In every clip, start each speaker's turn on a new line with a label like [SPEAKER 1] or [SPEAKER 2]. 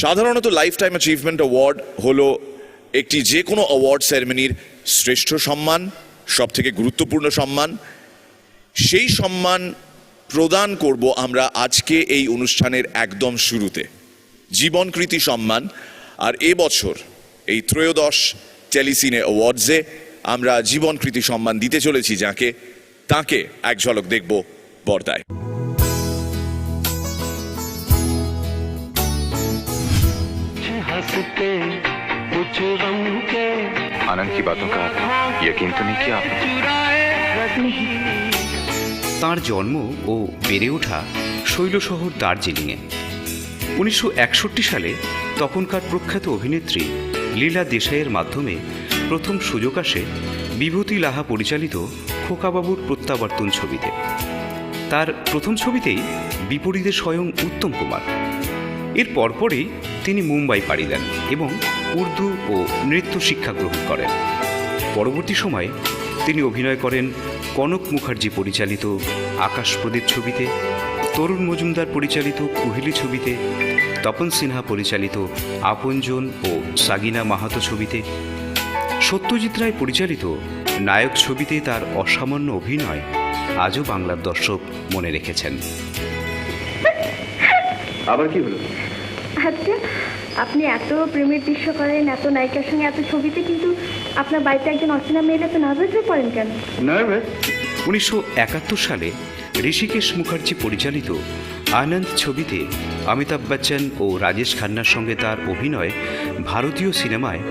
[SPEAKER 1] সাধারণত life time achievement award হলো একটি যে কোনো অ্যাওয়ার্ড সেরেমনির শ্রেষ্ঠ সম্মান, সব থেকে গুরুত্বপূর্ণ সম্মান। সেই সম্মান প্রদান করব আমরা আজকে এই অনুষ্ঠানের একদম শুরুতে, জীবনকৃতি সম্মান। আর এবছর এই ত্রয়োদশ টেলিসিনে অ্যাওয়ার্ডসে আমরা জীবনকৃতি সম্মান দিতে চলেছি যাকে, তাকে এক ঝলক দেখব পর্দায়।
[SPEAKER 2] आनंद की बातों का यकीन तो नहीं किया आपने?
[SPEAKER 3] তাঁর জন্ম ও বেড়ে ওঠা শৈলশহর দার্জিলিংয়ে। 1961 সালে তখনকার প্রখ্যাত অভিনেত্রী লীলা দেশাইয়ের মাধ্যমে প্রথম সুযোগ আসে বিভূতি লাহা পরিচালিত খোকাবাবুর প্রত্যাবর্তন ছবিতে। তার প্রথম ছবিতেই বিপরীতে স্বয়ং উত্তম কুমার। এর পরপরই তিনি মুম্বাই পাড়ি দেন এবং উর্দু ও নৃত্য শিক্ষা গ্রহণ করেন। পরবর্তী সময়ে তিনি অভিনয় করেন কনক মুখার্জি পরিচালিত আকাশ প্রদীপ ছবিতে, তরুণ মজুমদার পরিচালিত কুহেলি ছবিতে, তপন সিনহা পরিচালিত আপনজন ও সাগিনা মাহাতো ছবিতে। সত্যজিৎ রায় পরিচালিত নায়ক ছবিতে তার অসামান্য অভিনয় আজও বাংলার দর্শক মনে রেখেছেন।
[SPEAKER 2] আবার কি হলো?
[SPEAKER 4] আচ্ছা, আপনি এত প্রেমের দৃশ্য করেন, এত নায়িকার সঙ্গে এত ছবিতে, কিন্তু আপনার বাড়িতে একজন অচেনা মেয়েরা তো নার্ভাস হয়ে পড়েন কেন?
[SPEAKER 3] 1971 সালে ঋষিকেশ মুখার্জি পরিচালিত আনন্দ ছবিতে অমিতাভ বচ্চন ও রাজেশ খান্নার সঙ্গে তার অভিনয় ভারতীয় সিনেমায়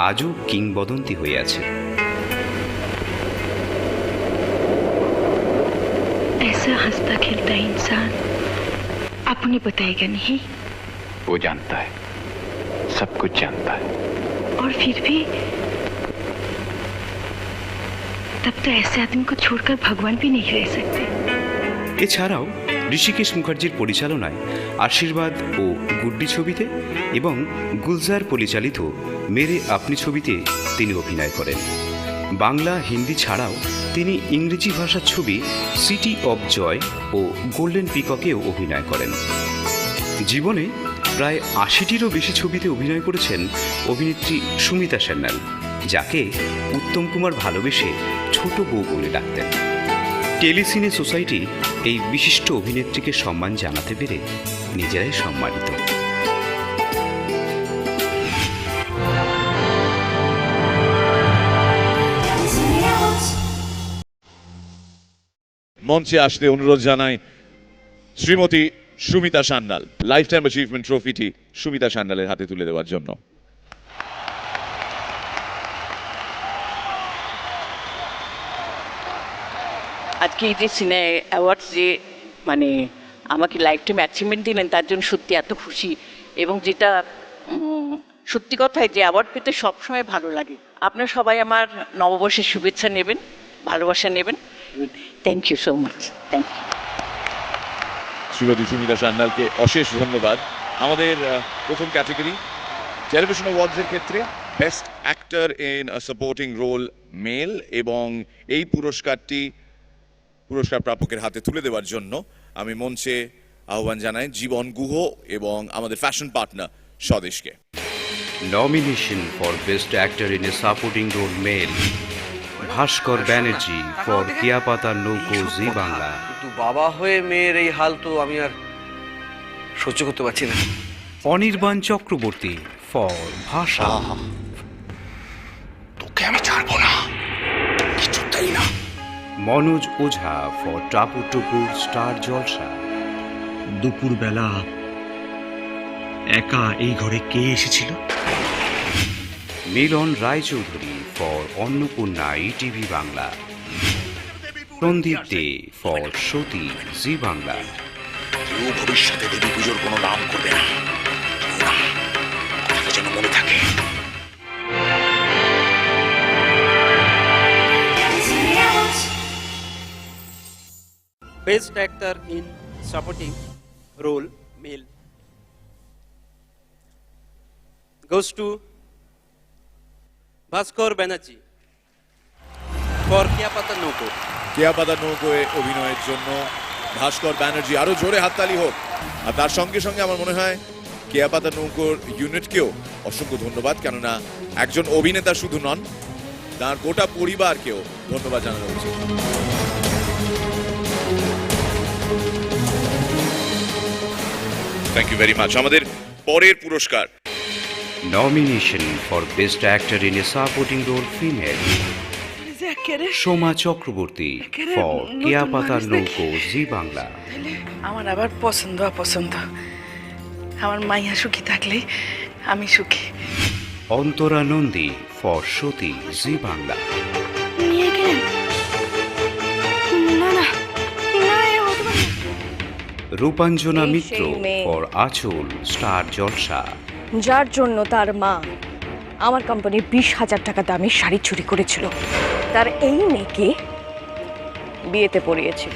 [SPEAKER 3] আজও কিংবদন্তি হয়ে আছে।
[SPEAKER 4] ऐसा हंसता खेलता इंसान अपने बताएगा नहीं,
[SPEAKER 2] वो जानता है, सब कुछ जानता है।
[SPEAKER 4] और फिर भी तब तो ऐसे आदमी को छोड़कर भगवान भी नहीं रह सकते।
[SPEAKER 3] এছাড়াও ঋষিকেশ মুখার্জির পরিচালনায় আশীর্বাদ ও গুড্ডি ছবিতে এবং গুলজার পরিচালিত মেরে আপনি ছবিতে তিনি অভিনয় করেন। বাংলা, হিন্দি ছাড়াও তিনি ইংরেজি ভাষার ছবি সিটি অব জয় ও গোল্ডেন পিককেও অভিনয় করেন। জীবনে প্রায় 80টিরও বেশি ছবিতে অভিনয় করেছেন অভিনেত্রী সুমিতা সান্যাল, যাকে উত্তম কুমার ভালোবেসে ছোট বউ বলে ডাকতেন। টেলিসিনে সোসাইটি এই বিশিষ্ট অভিনেত্রীকে সম্মান জানাতে পেরে নিজেরাই সম্মানিত।
[SPEAKER 1] মঞ্চে আসতে অনুরোধ জানাই Shrimati Sumita Sanyal. Lifetime achievement ট্রফিটি সুমিতা সান্যালের হাতে তুলে দেওয়ার জন্য।
[SPEAKER 5] আজকে এই যে সিনে অ্যাওয়ার্ডস যে মানে আমাকে লাইফ টাইম অ্যাচিভমেন্ট দিলেন, তার জন্য সত্যি এত খুশি। এবং যেটা সত্যি কথাই যে অ্যাওয়ার্ড পেতে সবসময় ভালো লাগে। আপনারা সবাই আমার নববর্ষের শুভেচ্ছা নেবেন, ভালোবাসা নেবেন। Thank you so much. Thank you.
[SPEAKER 1] Shrimati Sumita সান্যালকে অশেষ ধন্যবাদ। আমাদের প্রথম ক্যাটাগরি টেলিভিশন অ্যাওয়ার্ডসের ক্ষেত্রে best actor in a supporting role male, এবং এই পুরস্কার প্রাপকের হাতে তুলে দেওয়ার জন্য আমি মঞ্চে আহ্বান জানাই জীবন গুহ এবং আমাদের ফ্যাশন পার্টনার স্বদেশকে।
[SPEAKER 3] Nomination for best actor in a supporting role male Bhaskar Banerjee for Keyapata Nouko, Zee Bangla.
[SPEAKER 6] কিন্তু বাবা হয়ে মেয়ের এই হাল তো আমি আর সহ্য করতে পারছি না।
[SPEAKER 3] অনির্বাণ চক্রবর্তী ফর ভাষা।
[SPEAKER 6] তোকে আমি ছাড়বো না, কিছুতেই না।
[SPEAKER 3] Manoj Ojha for Tapu Tupur Star Jalsha.
[SPEAKER 7] দুপুরবেলা একা এই ঘরে কে এসেছিল?
[SPEAKER 3] Milan Roychowdhury for Annapurna, ETV Bangla. Sandip De for Sati, Zee Bangla.
[SPEAKER 6] কেউ ভবিষ্যতে দেবী পুজোর কোনো নাম করবে না, যেন মনে থাকে।
[SPEAKER 8] Best actor in supporting role male goes to Bhaskar Banerjee for Keapata Noko.
[SPEAKER 1] কেয়াপাতা নৌকোয় অভিনয়ের জন্য ভাস্কর ব্যানার্জি। আরো জোরে হাততালি হোক। আর তার সঙ্গে সঙ্গে আমার মনে হয় কেয়াপাতা নৌকোর ইউনিটকেও অসংখ্য ধন্যবাদ, কেননা একজন অভিনেতা শুধু নন, তার গোটা পরিবারকেও ধন্যবাদ জানানো উচিত। Thank you very much. আমাদের পরের পুরস্কার,
[SPEAKER 3] nomination for best actor in a supporting role female, Soma Chakraborty for কেয়াপাতার নৌকো, জি বাংলা।
[SPEAKER 9] আমার আবার পছন্দ অপছন্দ, আমার মাইয়া সুখী থাকলেই আমি সুখী।
[SPEAKER 3] Antara Nandi for Sati, Zee Bangla.
[SPEAKER 4] নিয়ে গেলেন? না না না, এ হতে পারে না।
[SPEAKER 3] রূপাঞ্জনা
[SPEAKER 10] এই
[SPEAKER 3] মিত্র
[SPEAKER 10] সেই মেয়ে।
[SPEAKER 3] ফর আঁচল, স্টার জলসা।
[SPEAKER 10] যার জন্য তার মা আমার কোম্পানির 20,000 টাকা দামি শাড়ি চুরি করেছিল, তার এই মেয়েকে বিয়েতে পরিয়েছিল।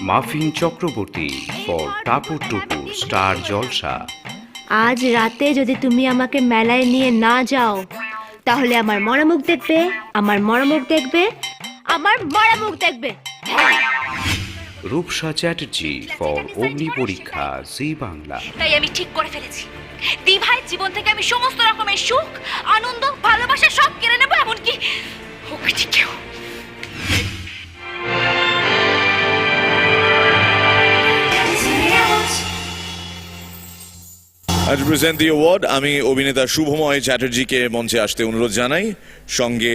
[SPEAKER 3] Muffin Chakraborty for Tapur Tupur, Star Jalsha.
[SPEAKER 11] আজ রাতে যদি তুমি আমাকে মেলায় নিয়ে না যাও, তাহলে আমার মরা মুখ দেখবে, আমার মরা মুখ দেখবে, আমার মরা মুখ দেখবে।
[SPEAKER 3] রূপসা চ্যাটার্জি ফর অগ্নি পরীক্ষা, জি বাংলা।
[SPEAKER 11] তাই আমি ঠিক করে ফেলেছি, দিভাই জীবন থেকে আমি সমস্ত রকমের সুখ, আনন্দ, ভালোবাসা সব কেড়ে নেবো, এমনকি ওকেও।
[SPEAKER 1] আজ প্রেজেন্ট দি অ্যাওয়ার্ড, আমি অভিনেতা শুভময় চ্যাটার্জিকে মঞ্চে আসতে অনুরোধ জানাই, সঙ্গে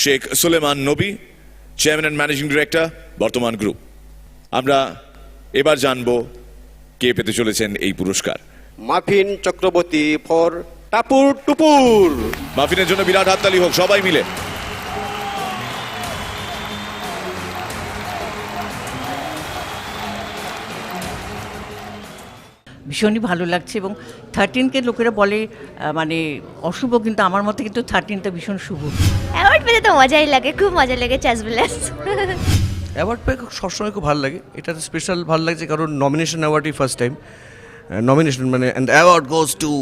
[SPEAKER 1] শেখ সুলেমান নবী, চেয়ারম্যান অ্যান্ড ম্যানেজিং ডিরেক্টর, বর্তমান গ্রুপ। আমরা এবার জানবো কে পেতে চলেছেন এই পুরস্কার।
[SPEAKER 8] মাফিন চক্রবর্তী ফর টাপুর টুপুর।
[SPEAKER 1] মাফিনের জন্য বিরাট হাততালি হোক সবাই মিলে।
[SPEAKER 5] ভীষণই ভালো লাগছে, এবং 13কে লোকেরা বলে মানে অশুভ, কিন্তু আমার মতে কিন্তু 13টা ভীষণ শুভ।
[SPEAKER 11] অ্যাওয়ার্ড পেতে তো মজাই লাগে, খুব মজা লাগে, চাসবেলাস।
[SPEAKER 6] অ্যাওয়ার্ড পেয়ে সবসময় খুব ভালো লাগে। এটা স্পেশাল ভালো লাগছে কারণ নমিনেশন অ্যাওয়ার্ডই ফার্স্ট টাইম। নমিনেশন মানে অ্যান্ড অ্যাওয়ার্ড গোজ টু,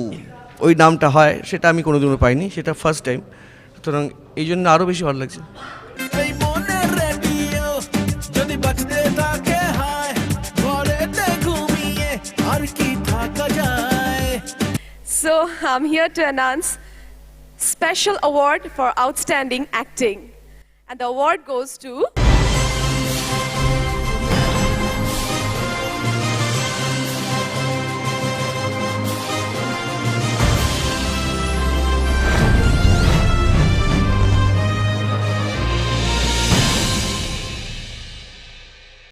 [SPEAKER 6] ওই নামটা হয়, সেটা আমি কোনোদিনও পাইনি, সেটা ফার্স্ট টাইম। সুতরাং এই জন্য আরও বেশি ভালো লাগছে।
[SPEAKER 9] So I'm here to announce special award for outstanding acting, and the award goes to